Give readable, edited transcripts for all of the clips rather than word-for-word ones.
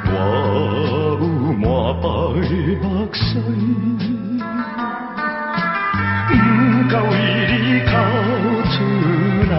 我有满腹的目屎，不敢为你哭出来。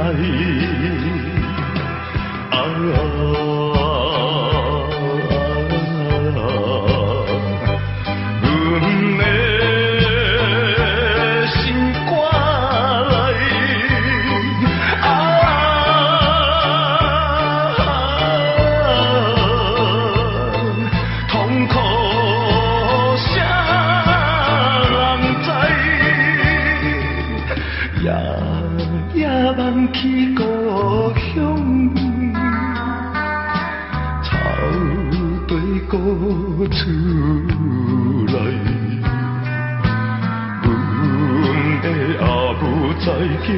去故乡，草堆高出来，阮的阿母在叫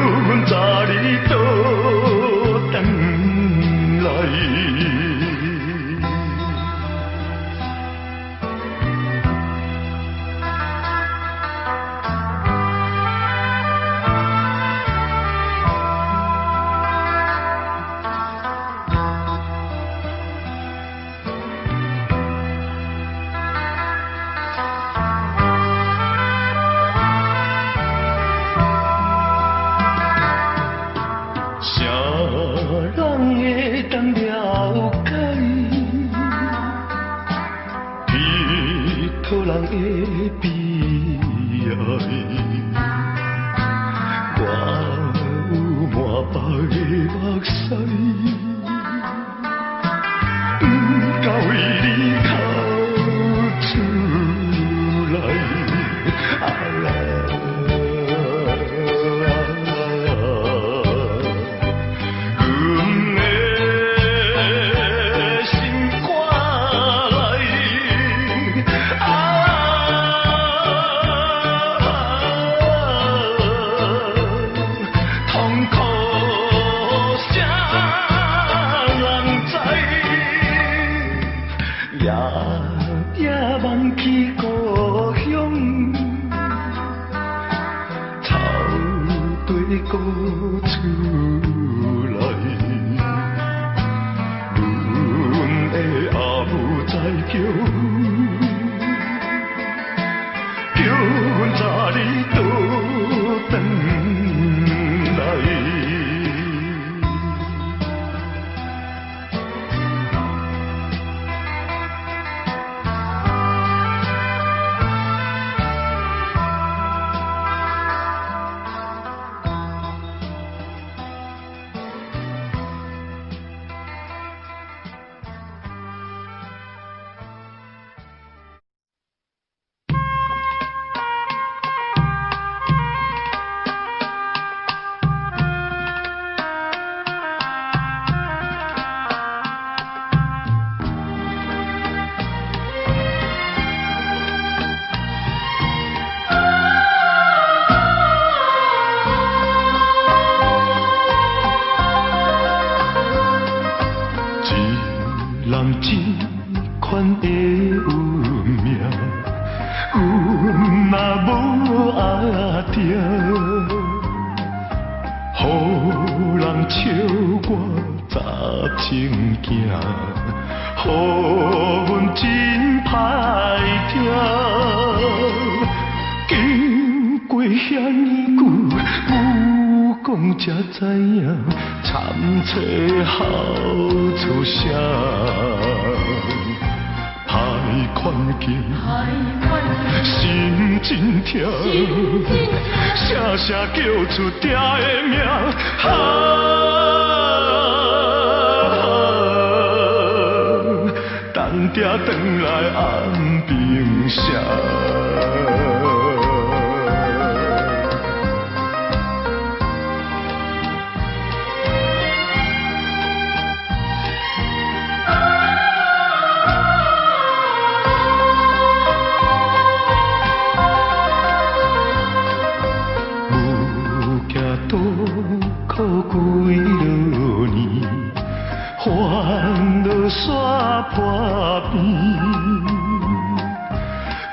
阮早日倒转来。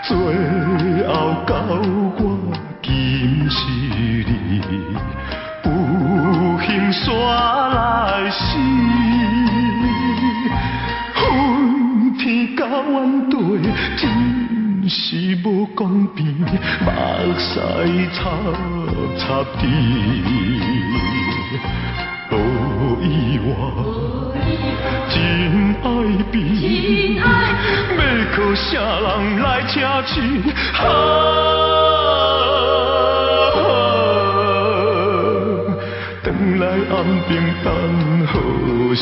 最后到我今时你。山来时，昏天甲阮对，真是无公平，目屎插插滴。无意外，真爱比，要靠啥人来请起？转来暗平等何时？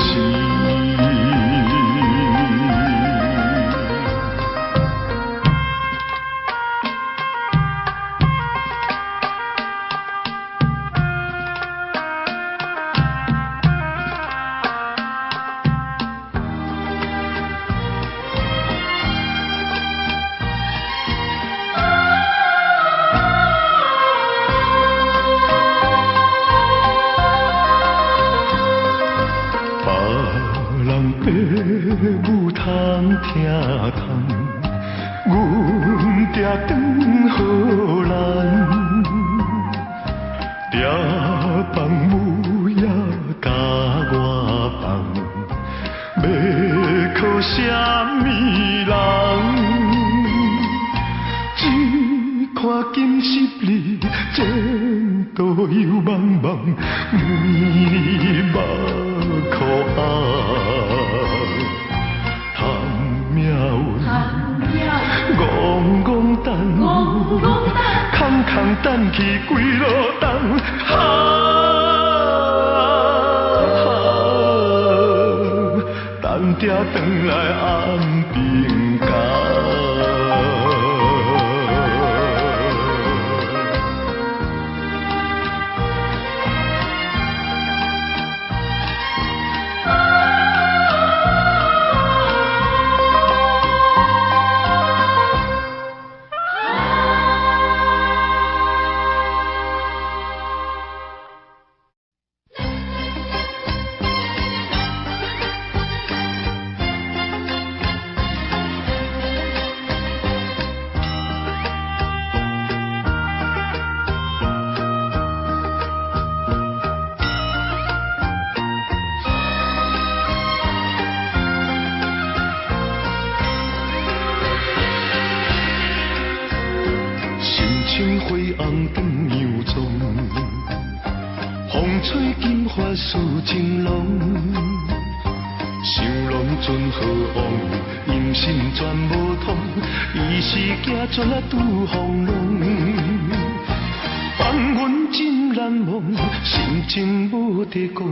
母通听通，阮定当予咱，定放母也甲我放，要靠啥物人？只看今昔里前途又茫茫，每日目苦暗。戆戆等，空空等去几落冬，等着转来暗平间。像花红长杨棕，风吹金发似情郎，想拢尽好往，音信全无通，伊是行绝啊拄风浪，放阮真难忘，心情无得讲，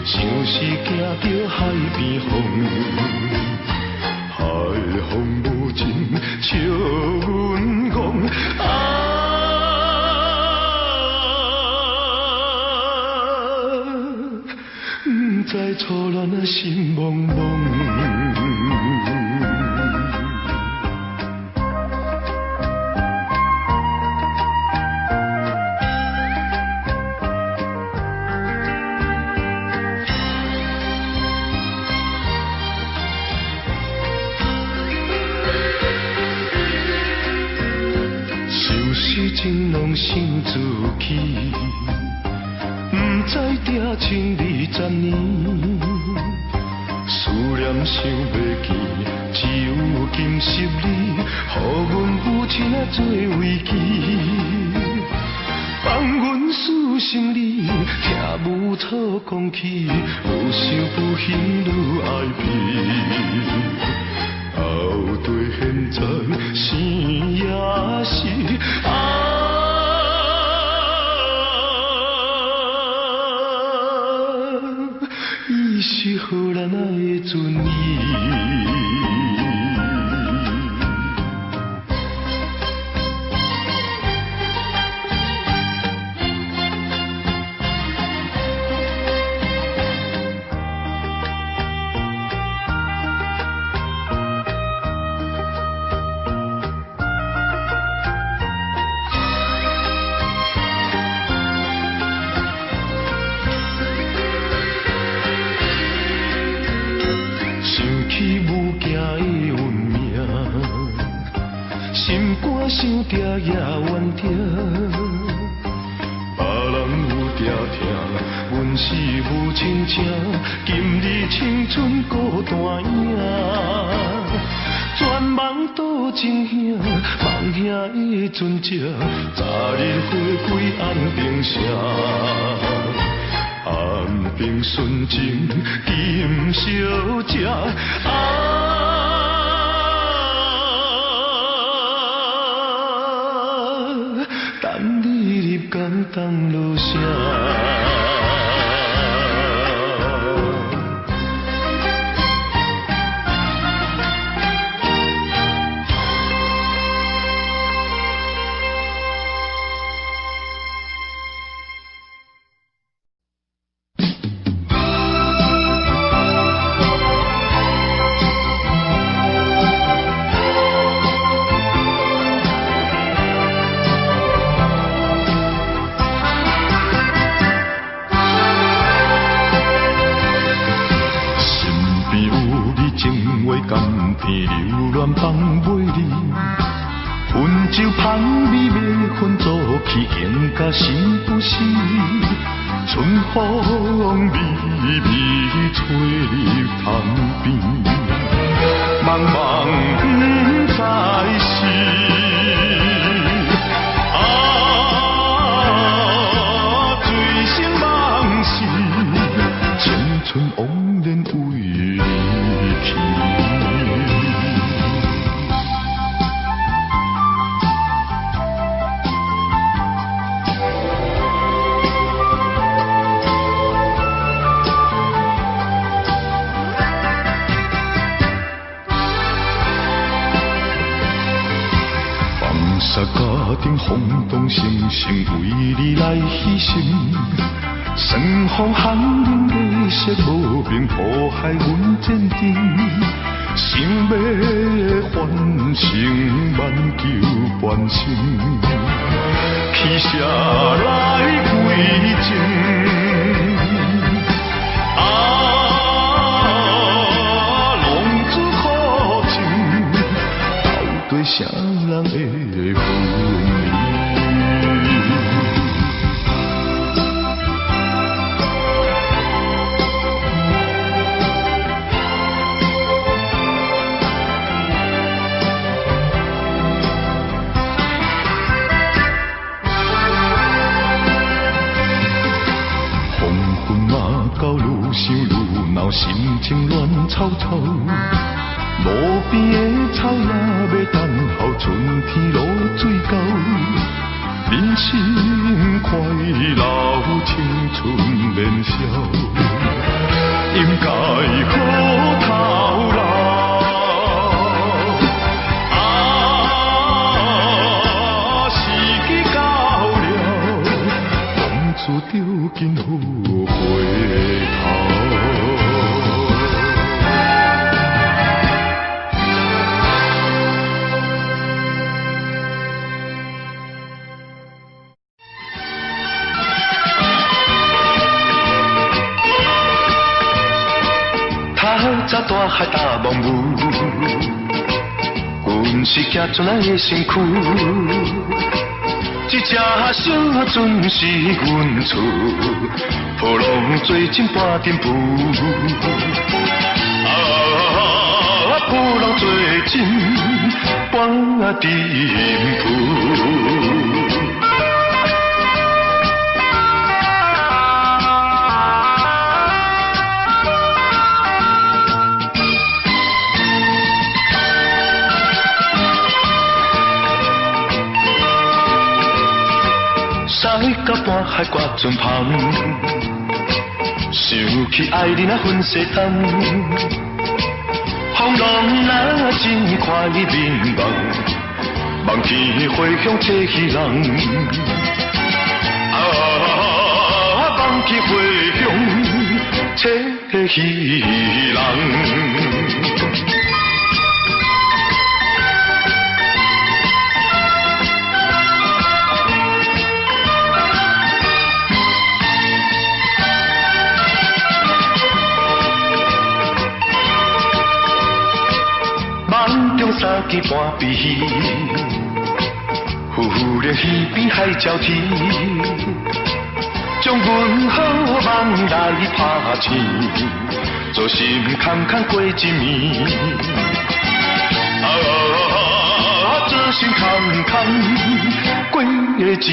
像是行着海边风，海风无情笑阮戆。不知初恋啊，心茫茫。想事情拢想自己。不知定情20年，思念想袂见，只有今昔你，予阮父亲啊做慰藉，放阮思心里，听无错讲起，愈想愈恨愈爱悲。后对现在生也是伊是荷兰的尊意。心肝想定也怨定，别人有惊疼，阮是母亲情，今日青春孤单影。全梦倒真兄，梦兄的船只，昨日花归安平城。安平纯情今小姐，等你入港当落声。流乱放袂离，温州香味袂分作起见甲心不死，春风微微吹入窗边，茫茫不再是醉生梦死，青春枉然为你去。家庭轰动声声，为你来牺牲。霜风寒冷的色无明，破坏阮坚定。想要唤醒万求半生，去谁来归正？浪子好情，到底啥人会分离？黄昏啊，到愈想愈闹，心情乱糟糟。路边的草也要等候，春天露水到，人生快乐，青春年少，应该好透老。时机到了，浪子着紧好回头。早大海大茫雾，阮是行船的身躯，一只小船是阮厝，波浪做阵半阵浮，波浪做阵半阵浮。驶到半海挂船旁，想起爱人啊分西东，风浪啊真快面望，望天花香吹起人，望天花香吹起人。三更半闭戏，忽然鱼边海蛟天，将阮好梦来拍醒，做心空空过一暝。做心空空过一暝。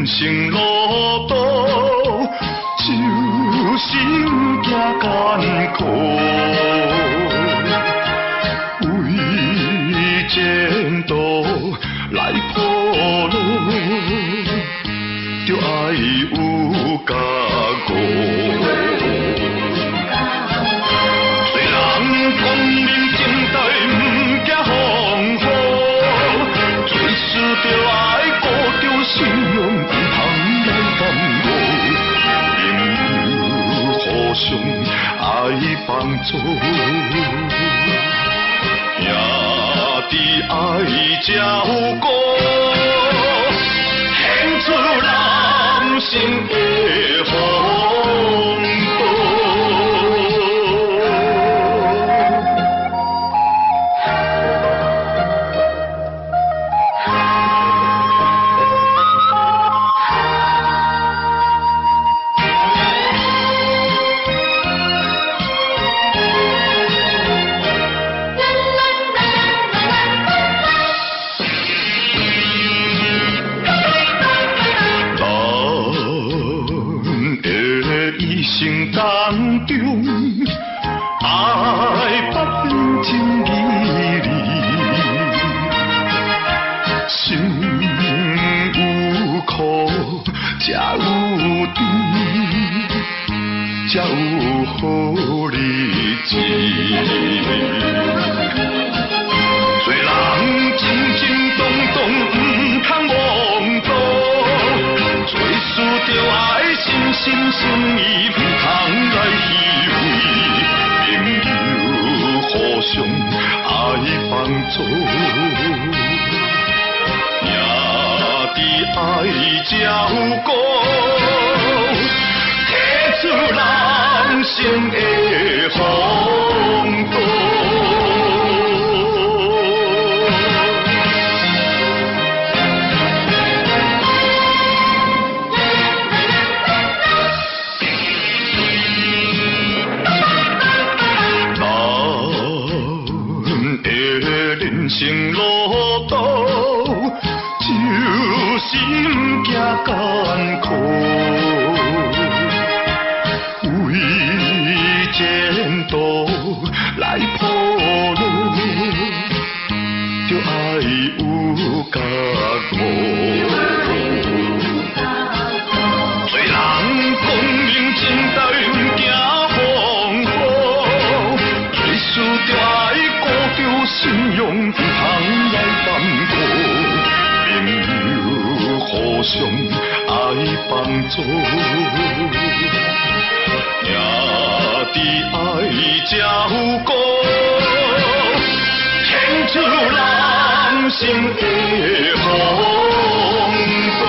生路途就是行艰苦，为前途来铺路，就爱有加固。虽然光明正大不惊风雨，做事就爱顾着信用。互相爱帮助，兄弟爱照顾，献出人生的风度。生当中，爱不分情义理，心有苦才有甜，才有好日子。虽然情情动动不通妄图，做事就爱心心心意。来依偎，朋友互相爱帮助，兄弟爱照顾，提出人生的风度。人生路途就是不惊艰苦，为前途来铺路，就爱有加固。虽然光明正大不惊风雨，做事就爱顾着信用不通来耽误，朋友互相爱帮助，兄弟爱照顾，献出人生的风度。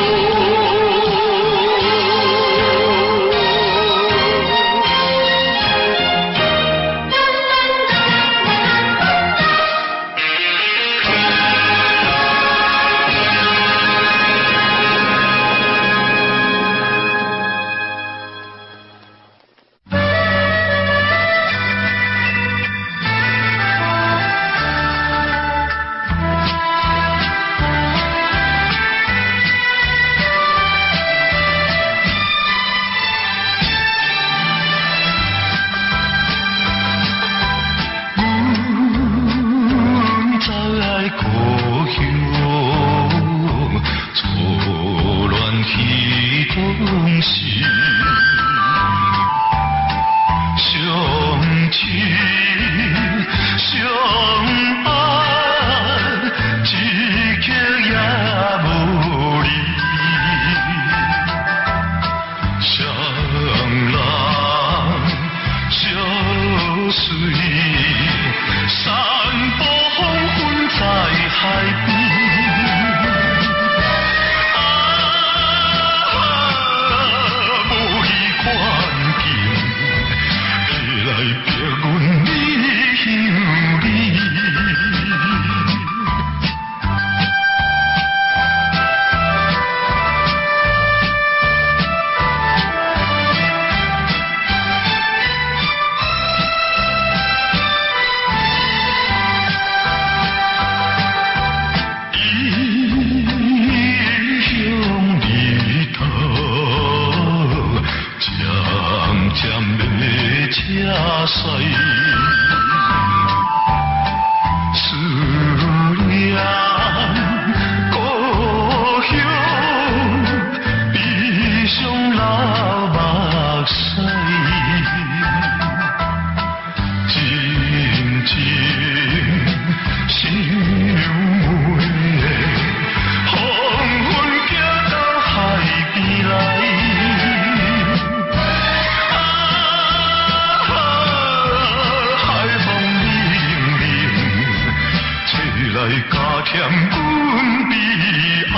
闪的车驶，思念故乡，悲伤流目屎，真情心梅。 来加添阮悲哀。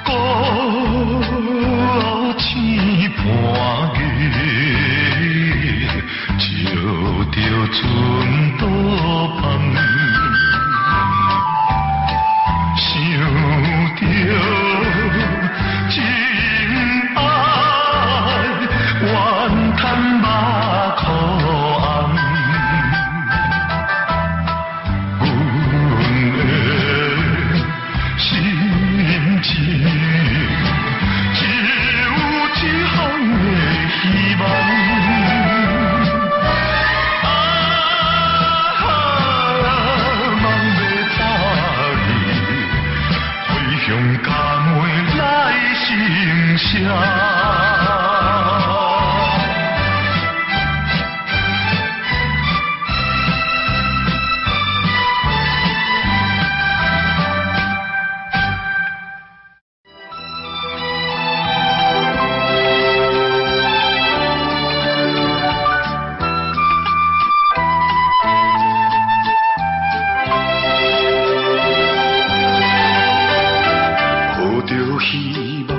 孤天伴月。 照着船渡旁，想着真爱，怨叹目眶红。阮的心情只有一项的希望。 用假话来成声。 希望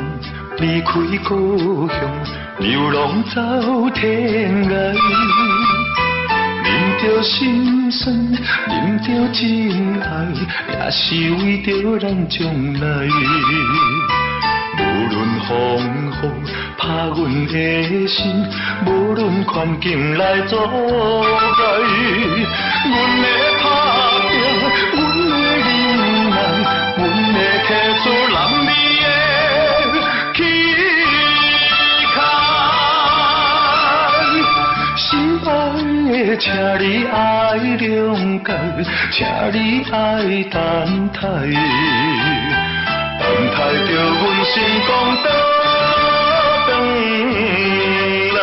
离开故乡，流浪走天涯，啉着心酸，啉着真爱，也是为着咱将来。无论风雨打阮的心，无论环境来阻碍，阮的打拼，阮的忍耐，阮的提出男儿。 心爱的，请你爱谅解，请你爱等待，等待着阮心光倒转来。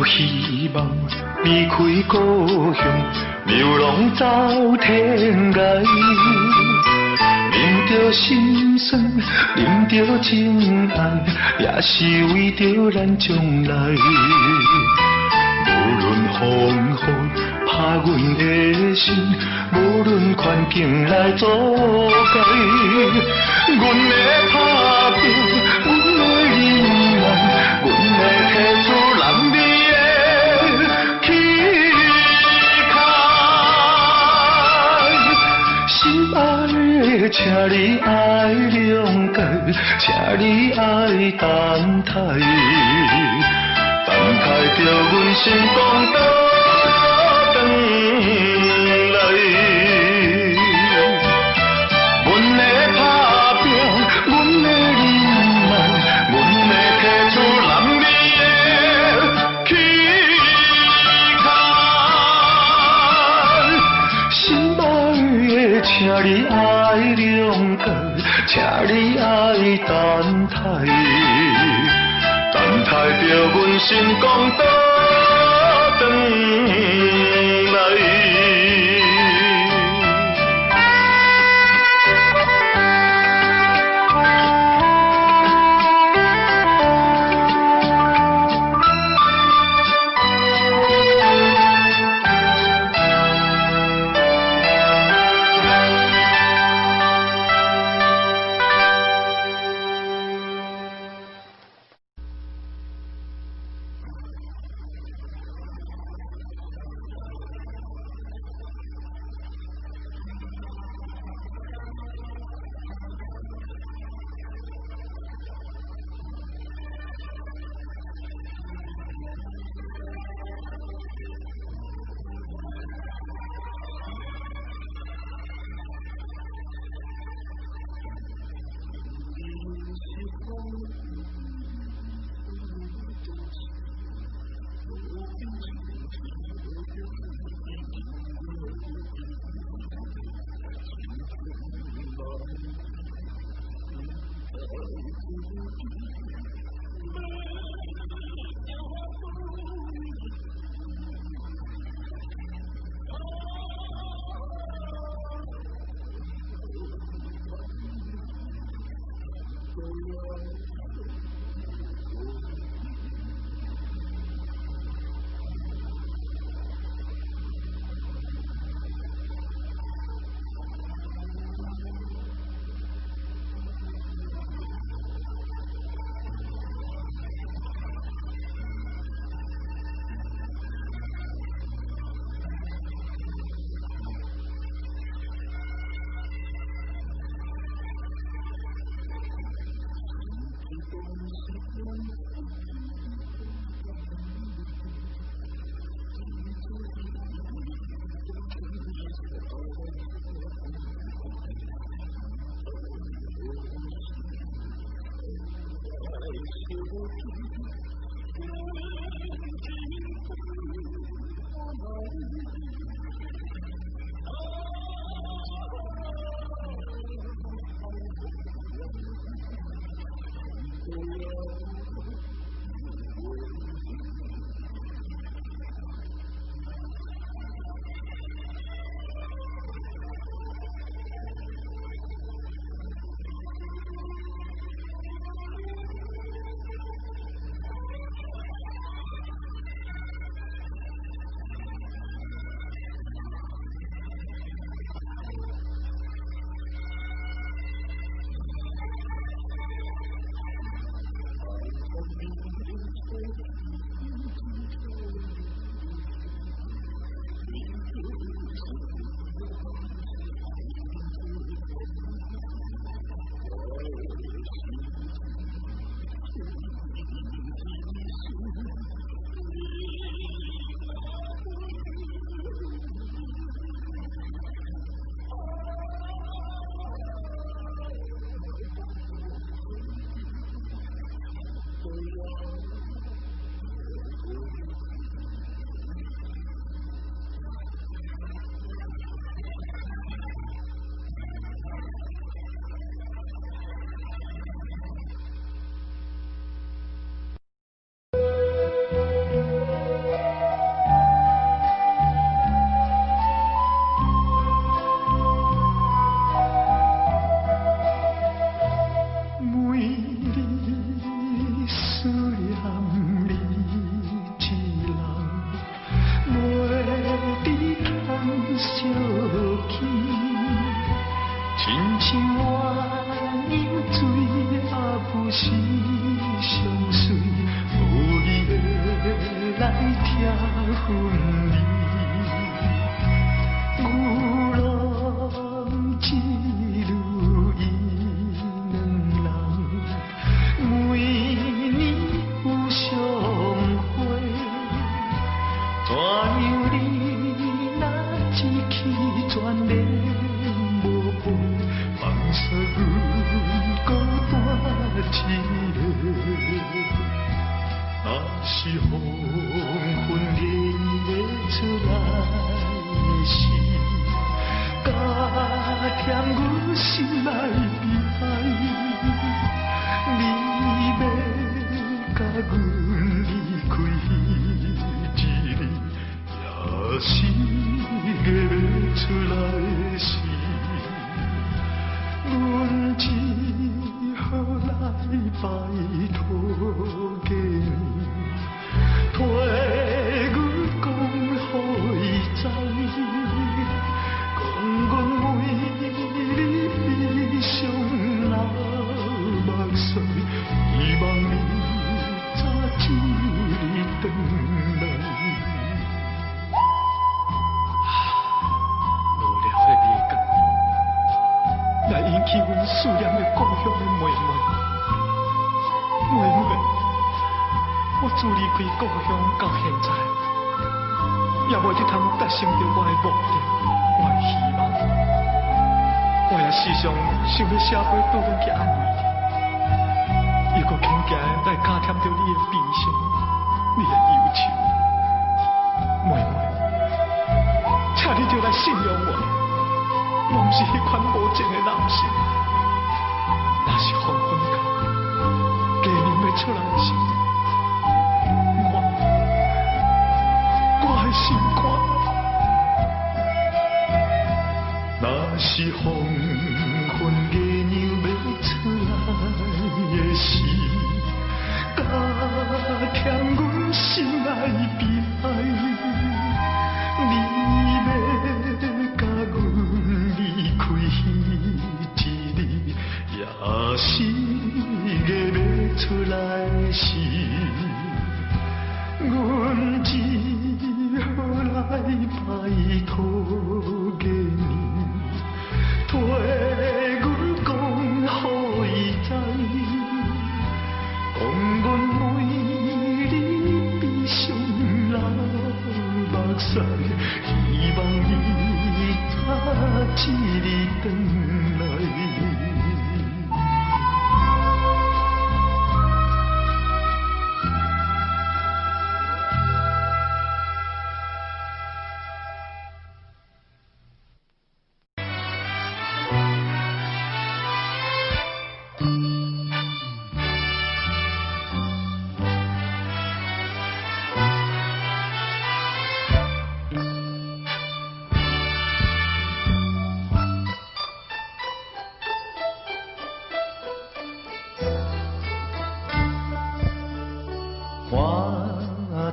希望离开故乡，流浪走天涯，啉着心酸，啉着真爱，也是为着咱将来。无论风雨打阮的心，无论环境来阻碍，阮的打拼，阮的忍耐，阮的提出男儿。 心爱的，请你爱谅解，请你爱等待，等待着阮心光倒转来。阮的打拼，阮的忍耐，阮的提出男儿的气概。心爱的，请你爱谅解，请你爱等待，等待着阮心光倒转来。去眷恋无伴，放下阮孤单一个。若是黄昏夜的出来的时，加添阮心内悲哀。你要甲阮离开一日，也是月要出来的时，阮只好来拜托给你，替阮讲予伊知，讲阮为你悲伤流目屎，希望你早一日回来。无聊的夜间，来引起阮思念的故乡的妹妹。妹妹，我自离开故乡到现在，也无一通达成着我的目的，我的希望。我也时常想要写回倒转去安慰你，又搁轻易来加添着你的悲伤，你的忧愁。妹妹，请你就来信任我，我不是迄款无情的男性。若是黄昏到，家人要出来时，我的心肝。若是黄昏月亮要出来的时，加添阮心内悲哀。你要甲阮离开一日，也是月要出来时，阮只好来拜托给你，替阮讲予伊知，讲阮为你悲伤流目屎，希望你早一日回来。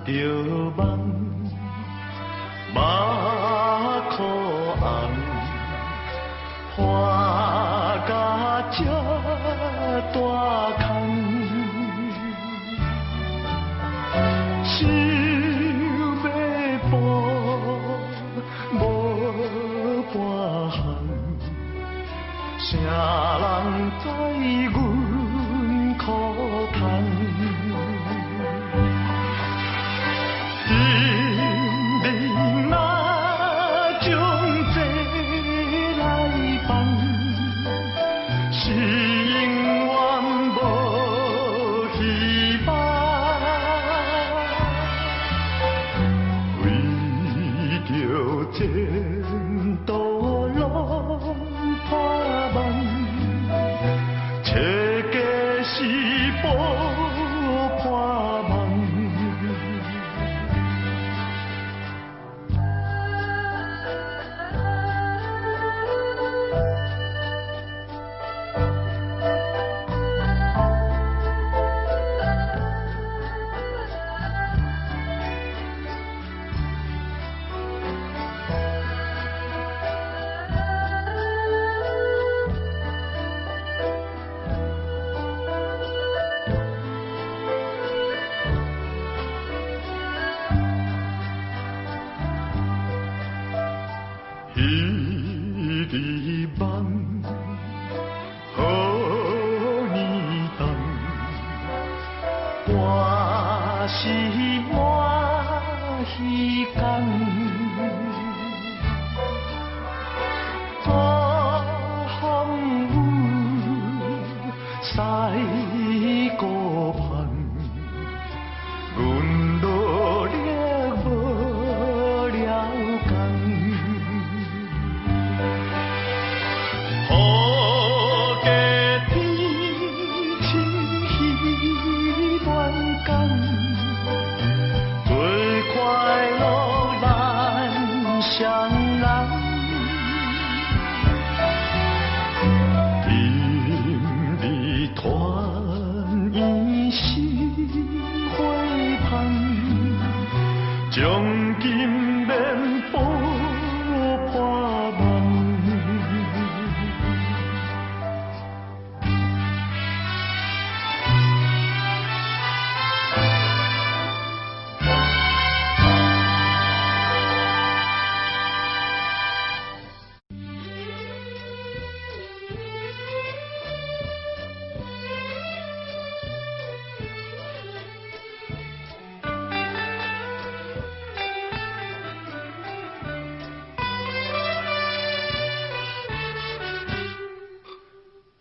看着梦，目眶红，破甲这大空，想要步无半项，谁人知阮苦痛？前途路破梦，切计是步破梦。彼日梦，好年冬，我是满稀工。双人。因你团圆心花香，将金面补破梦。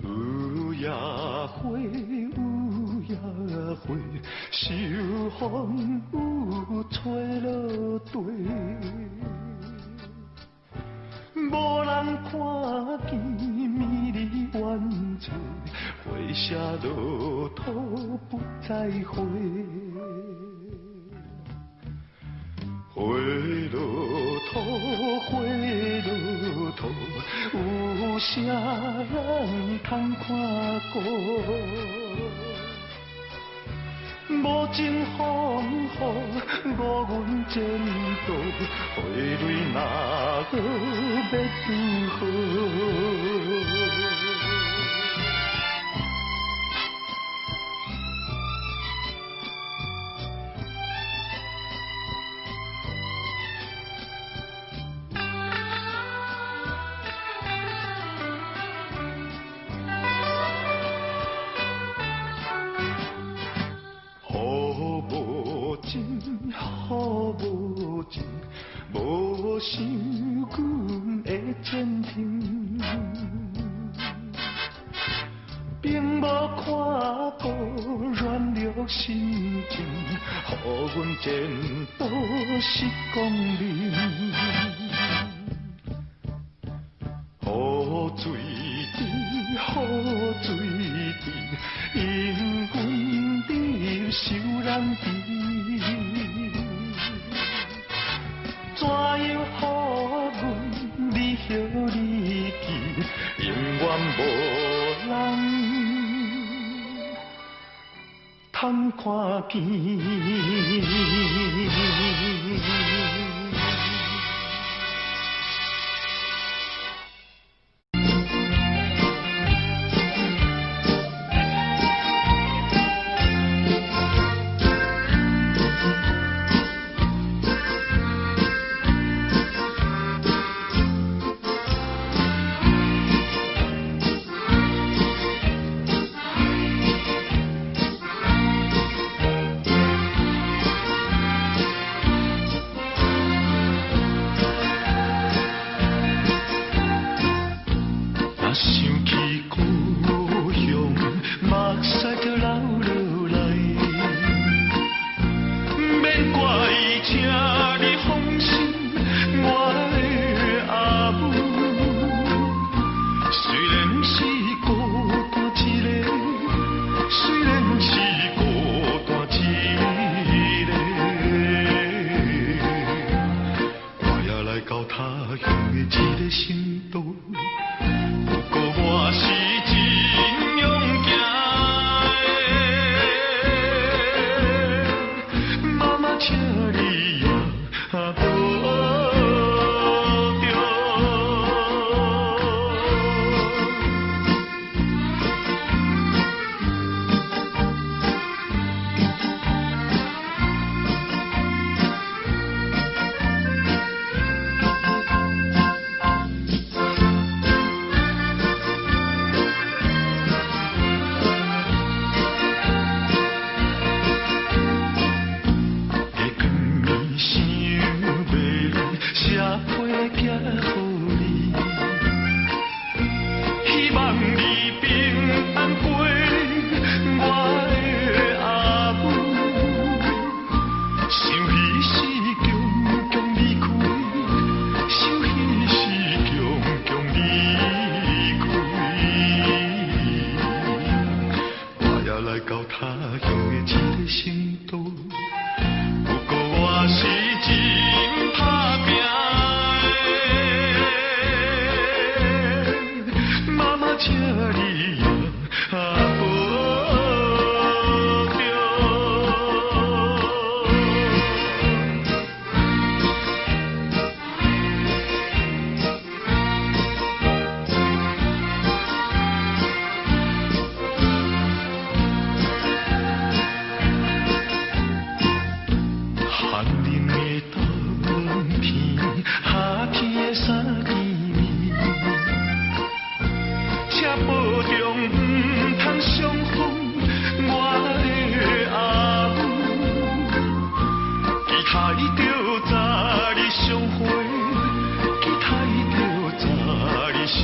有夜花，有夜花，秋风有吹落地。无人看见美丽远撮，花谢落土不再花。花落土，花落土，有啥人通看顾？无情风雨，误阮前途，花蕊哪好要如何？好无情，无想阮会前程，并无看顾软弱心情，予阮前途是光明。雨水滴，雨水滴，因阮滴受人悲。怎样予阮你许你记，永远无人通看见。想起故乡，目屎就流落来，免怪请你放心，我的阿母。虽然是孤单一个，虽然是孤单一个，我也来到他乡的一个城都。我是真勇敢的，妈妈，请你也保重。的三更暝，请保重，唔通伤风我的阿母。期待着早日相会，期待着早日相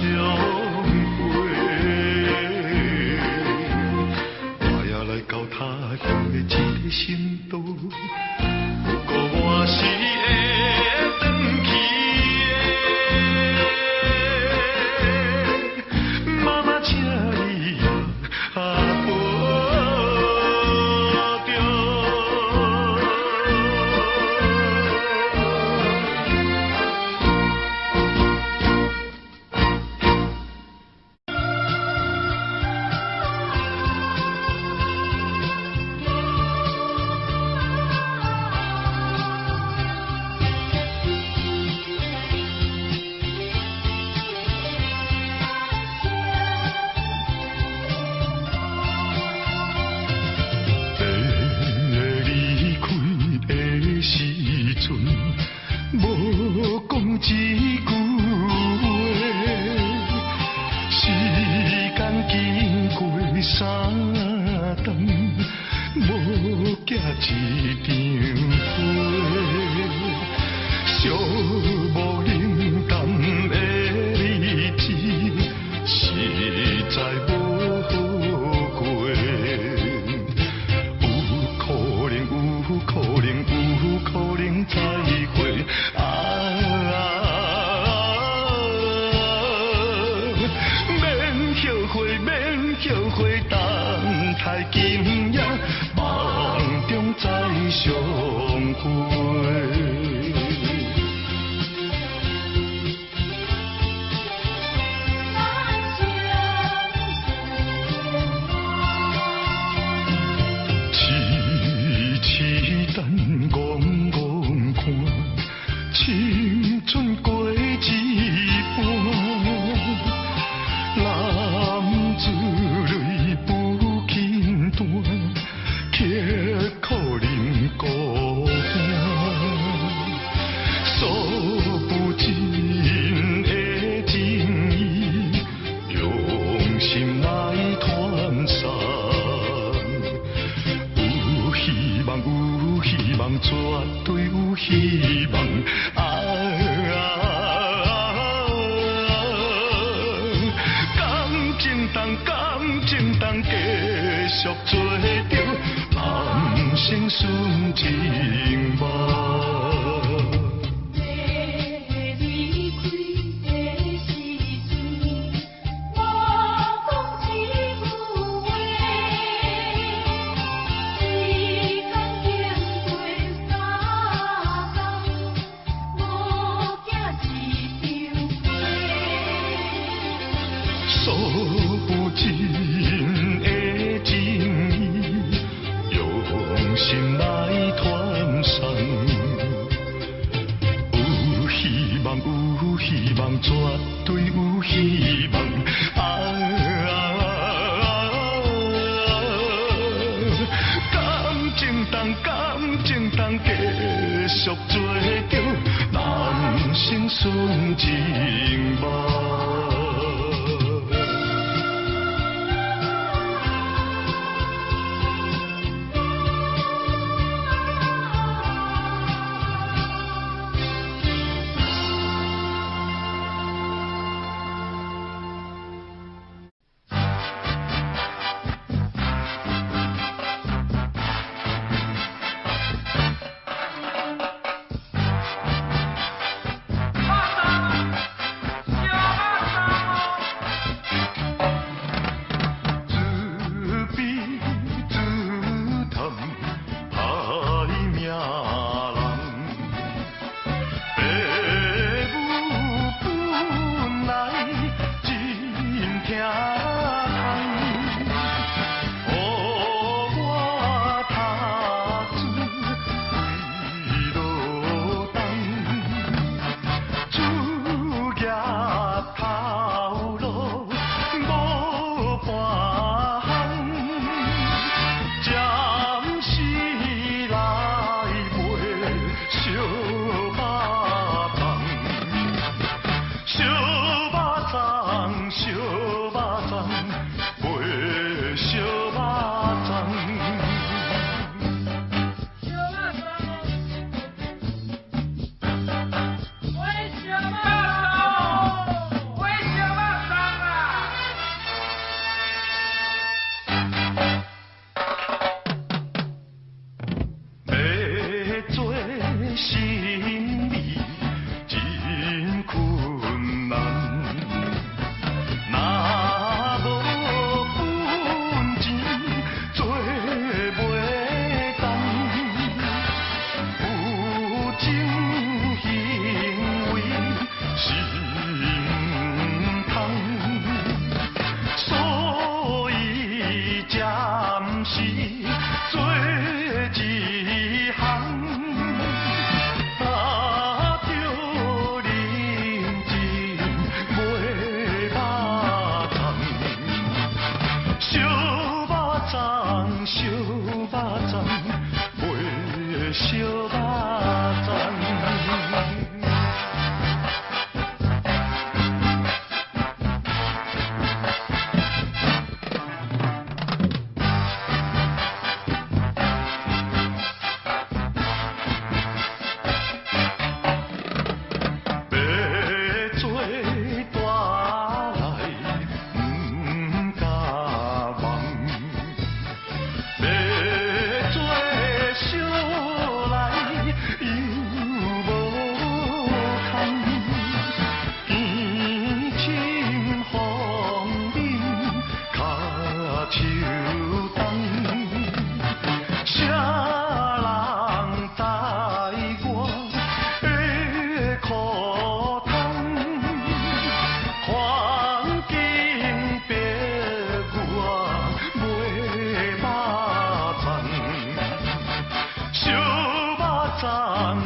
会。我也来到他乡的这个新都，不过我是会转去。无讲一句话，时间经过三冬，无寄一张花，寂无冷淡的日子，实在无好过。有可能，有可能，有可能再会。后悔，等待今夜梦中再相会。痴痴等，戆戆看，青春过一半。男子泪不轻弹，却可能孤单。诉不尽的情意，用心来传送。有希望，有希望，绝对有希望。感情当继续做着人生顺情梦。数不尽的情意，用心来传送。有希望，有希望，绝对有希望。感情当继续做着人生顺情梦。小烧肉粽，烧肉粽，配烧肉粽。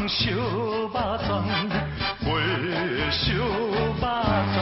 烧肉粽，配烧肉粽。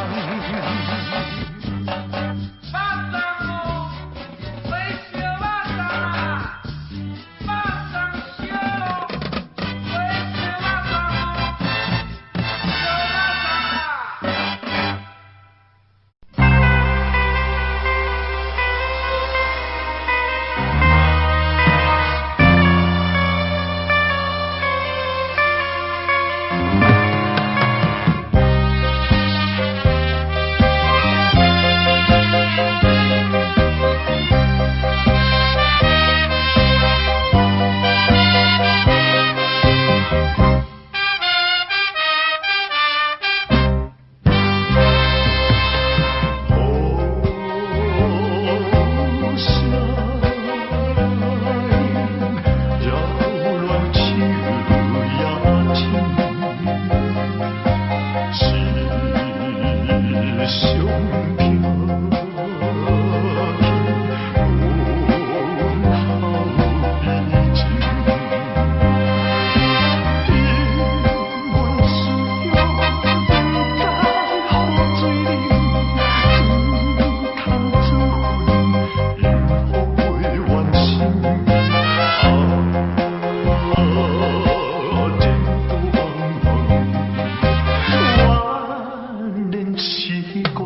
是公。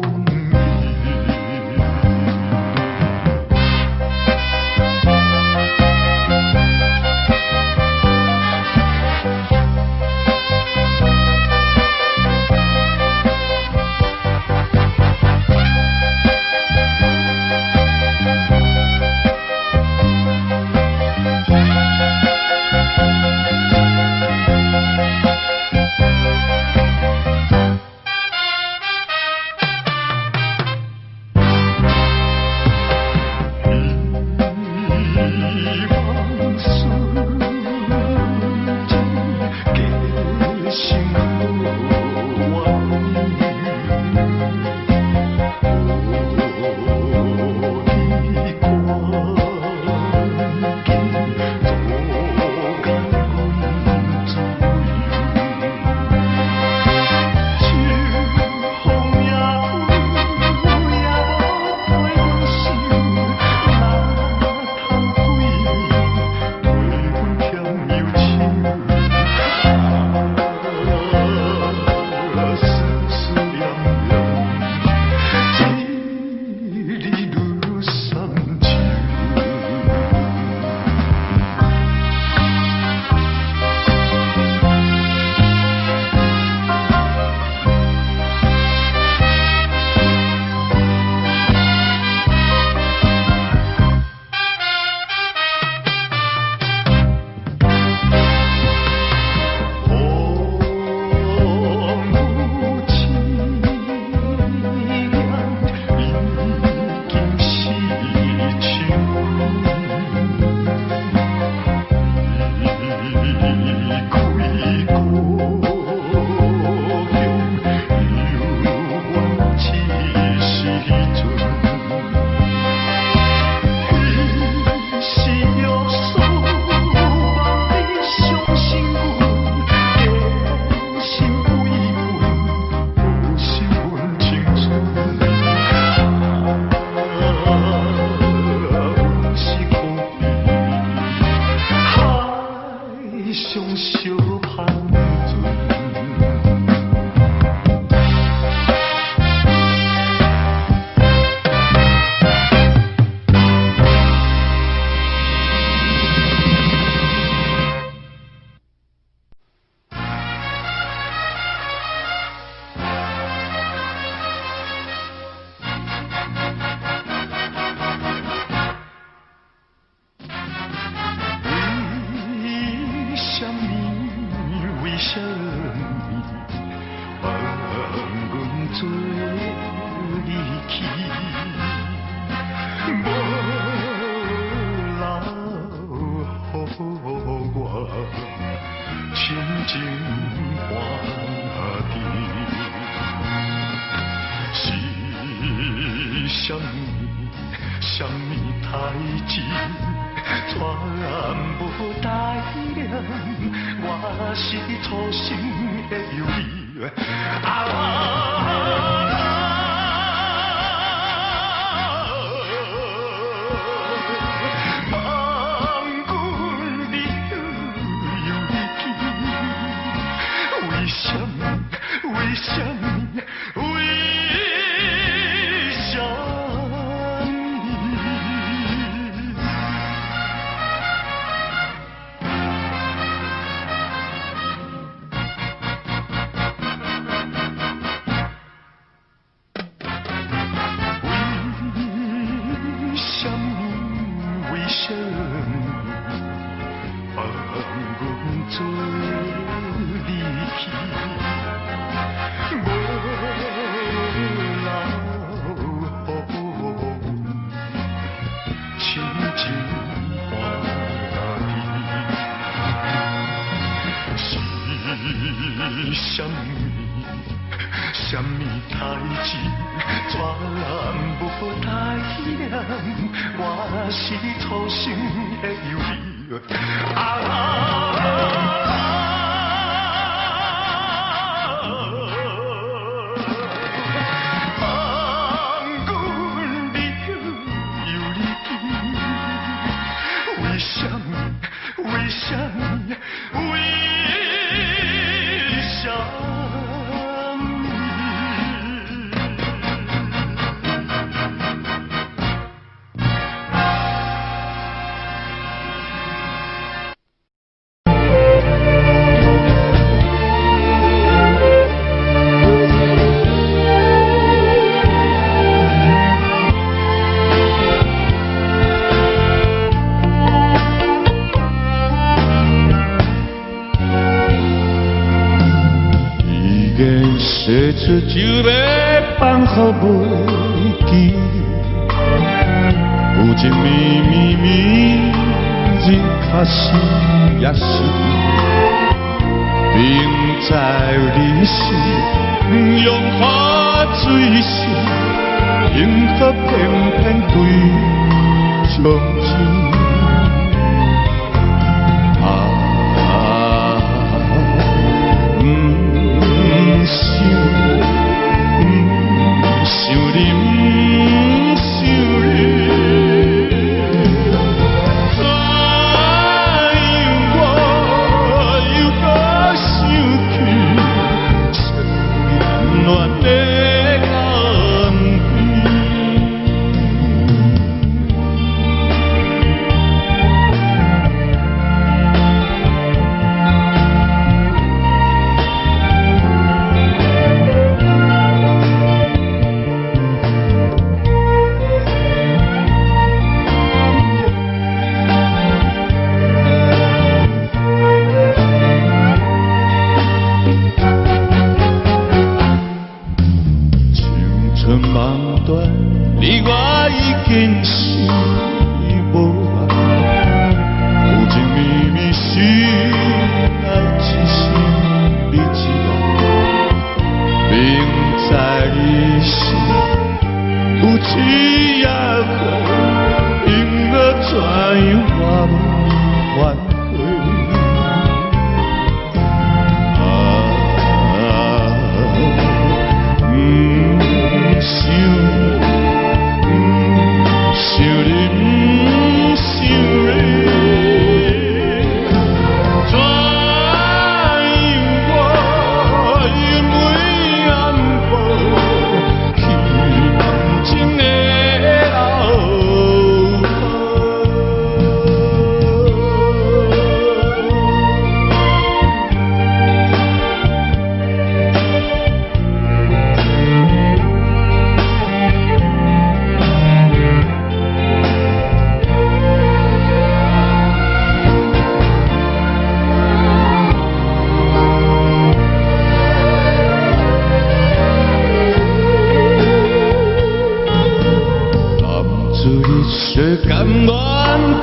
做离去，无留予我深情换甜。是什么代志，全无代量，我是初心的犹豫。望阮离又离去，为什么？为什么？为什么？为什么放阮做离去？无留予深情换甜。是什么代志，全无代量，我是初心的犹豫。望阮离又离去，为什么？为什么？为什么？写出就要放乎袂记，有情绵绵绵，日较是也是，明知你是用花水是，因何偏偏对相思？想你，不想你，怎样我又搁想起深恋的感你我已经是无爱，有情绵绵心爱一生你一个，明知你是有痴也可，因何怎样我无挽回？想你，不想你，怎样我因为暗晡去梦情的流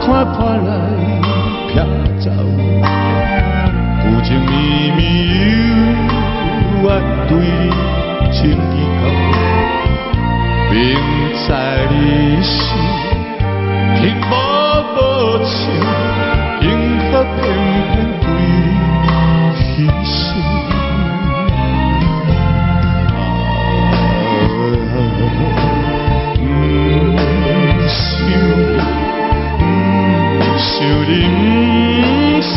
看破来撇走，有情绵绵犹原对你情意厚，明知你是铁无无情，幸福偏偏对你牺牲。想你，不想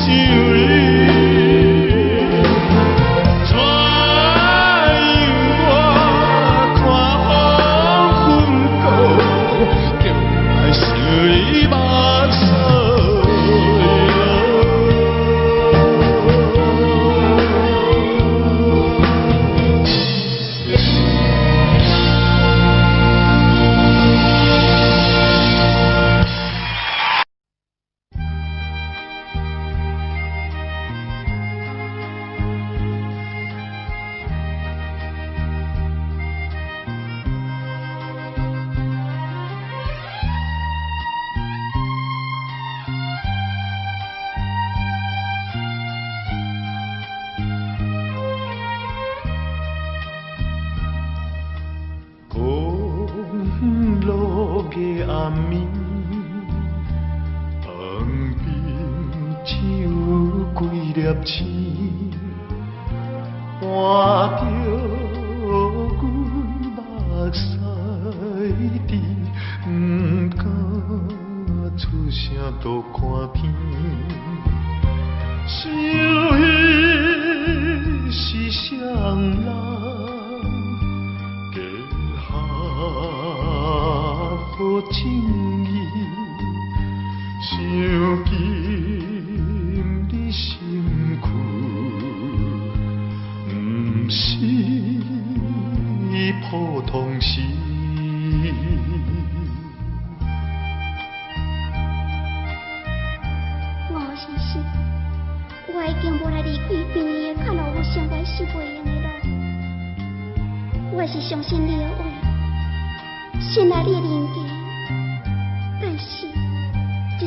你，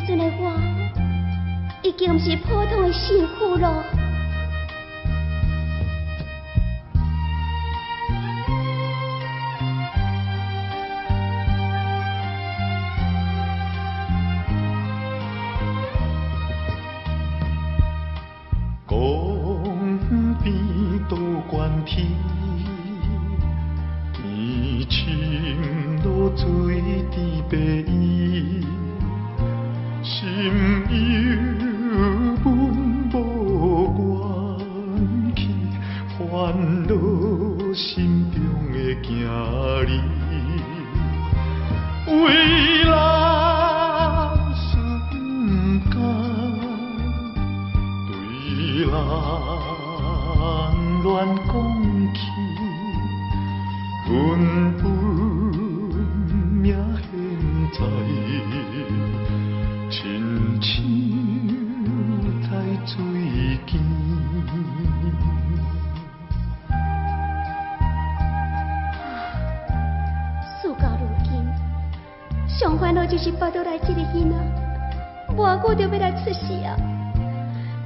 怎样我看风粉故，叫来想你目就是巴肚内这个囡仔，无我就要来出事啊！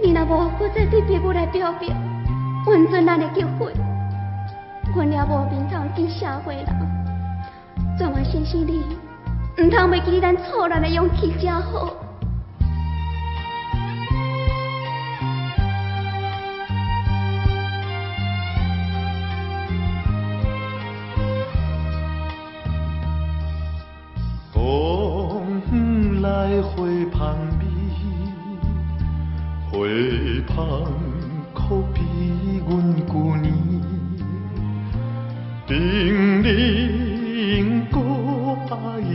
你若无我再对父母来表表，完全咱会结婚，阮也无面通见社会人。怎么先生你，唔通袂记咱错人的勇气真好。花香味，花香可比阮旧年，冰冷搁爱会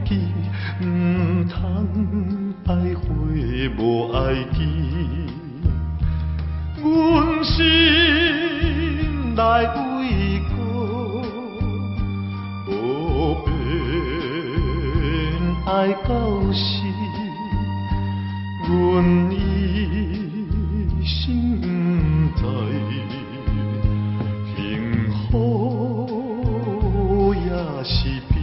记，唔通爱花无爱己，阮心内为过，无变。爱到死，阮一心不知，幸福也是悲。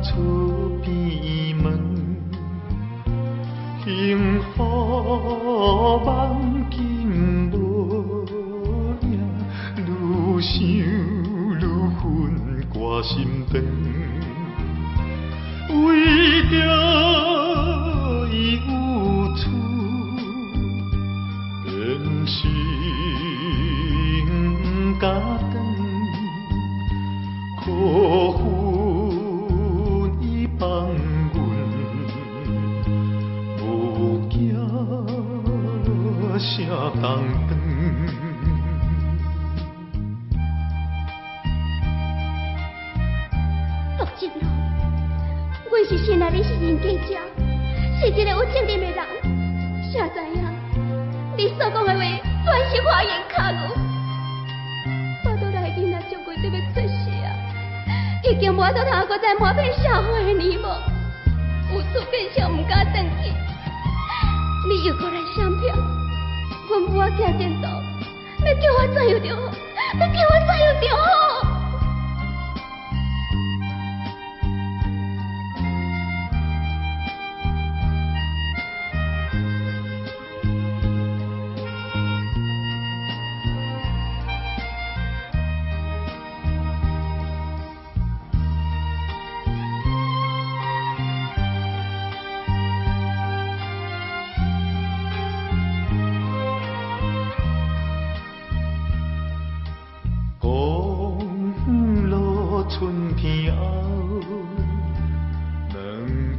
厝边门，幸福梦境无影，愈想愈恨挂心肠，为着伊有厝，变心甲肠，可恨伊放阮，无惊啥重长。陆金龙，阮是信赖你是人家者，是一个有责任的人，谁知影你所讲的话全是花言巧语。巴肚内囡仔将贵就要出世啊，已经无多通搁再抹遍社会的年末，有厝变相唔敢转去。你又搁来相骗，阮母仔行前途，要叫我怎样就好，要叫我怎样就好。春天后，两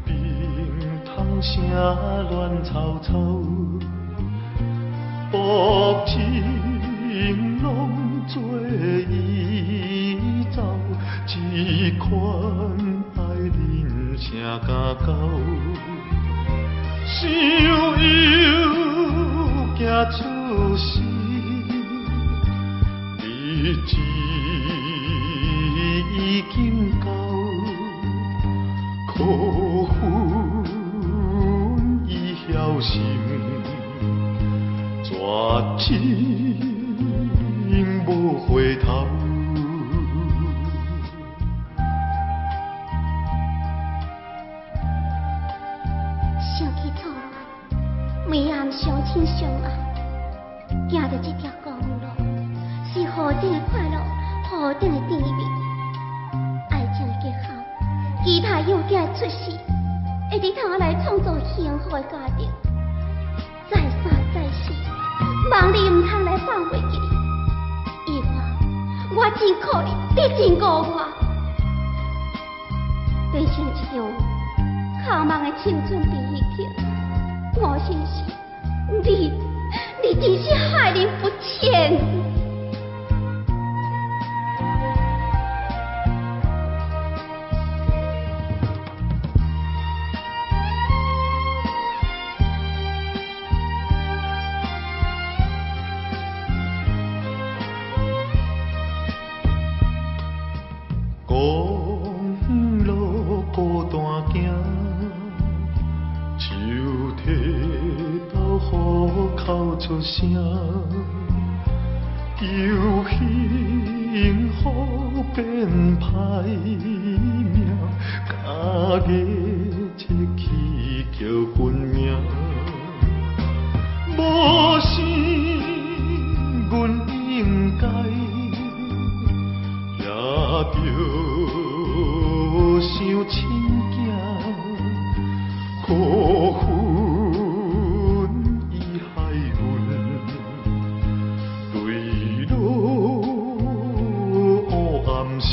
边通声乱草草，薄情拢做伊走，只款爱人声甲狗，想又惊出事，日子已经到，可恨伊晓心，绝情无回头。想起错乱，每暗相亲相爱，行着这条公路，是何等的快乐，何等的甜蜜。爱情的结合，期待有囝的出世，会伫头来创造幸福的家庭。再三再四，望你唔通来放袂记你。伊话我真可怜，你真误我，变成一场靠梦的青春悲剧。我心是，你真是害人不浅。公路孤单行，手提刀虎口出声，求幸福变歹命，假硬切去叫君名，无生阮应该。也着想亲囝，可恨伊害阮坠落黑暗城。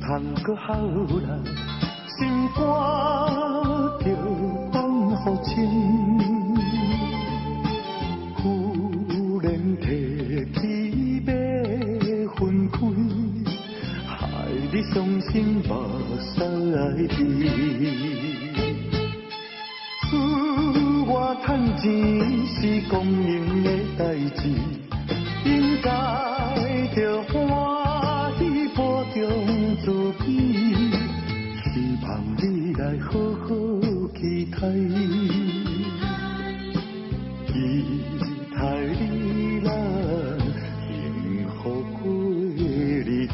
通搁好人，心肝着放乎深。忽然提起要分开，害你伤心目屎滴。我赚钱是公营的代志，应该着欢喜保重自己，希望你来好好期待，期待你来幸福过日子。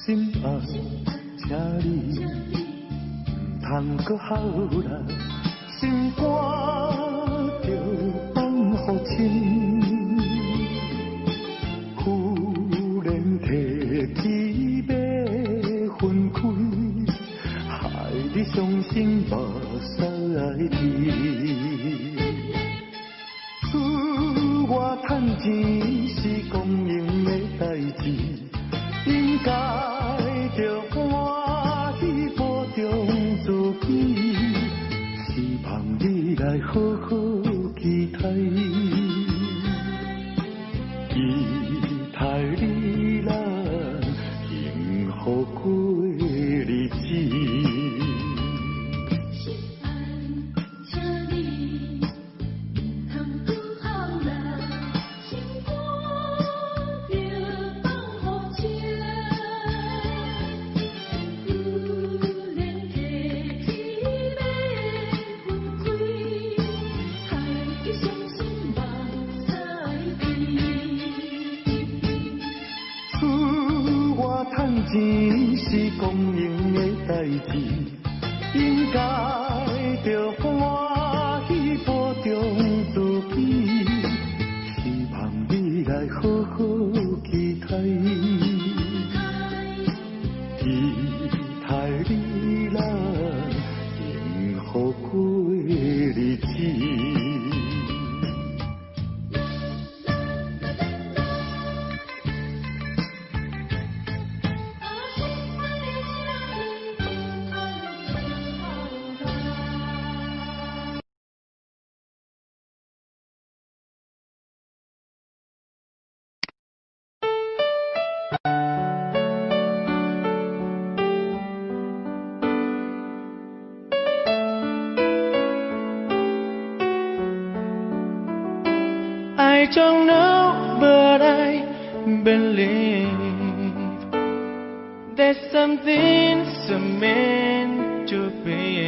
心爱，请你唔通搁好人，心肝着放乎深。忽然提起要分开，害你伤心目屎滴。我赚钱是公营的代志，应该着欢喜保重自己，希望你来好好期待，期待你来幸福过日子。钱是公营的代志，应该着欢喜保重自己，希望你来好好期待，期待你来幸福过日子。I don't know, but I believe there's something's meant to be,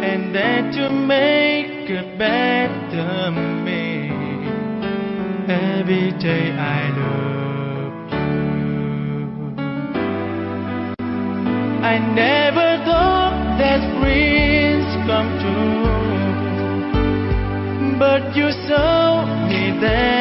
and that you make a better me. Every day I love you. I never thought that dreams come true, but you saw me there.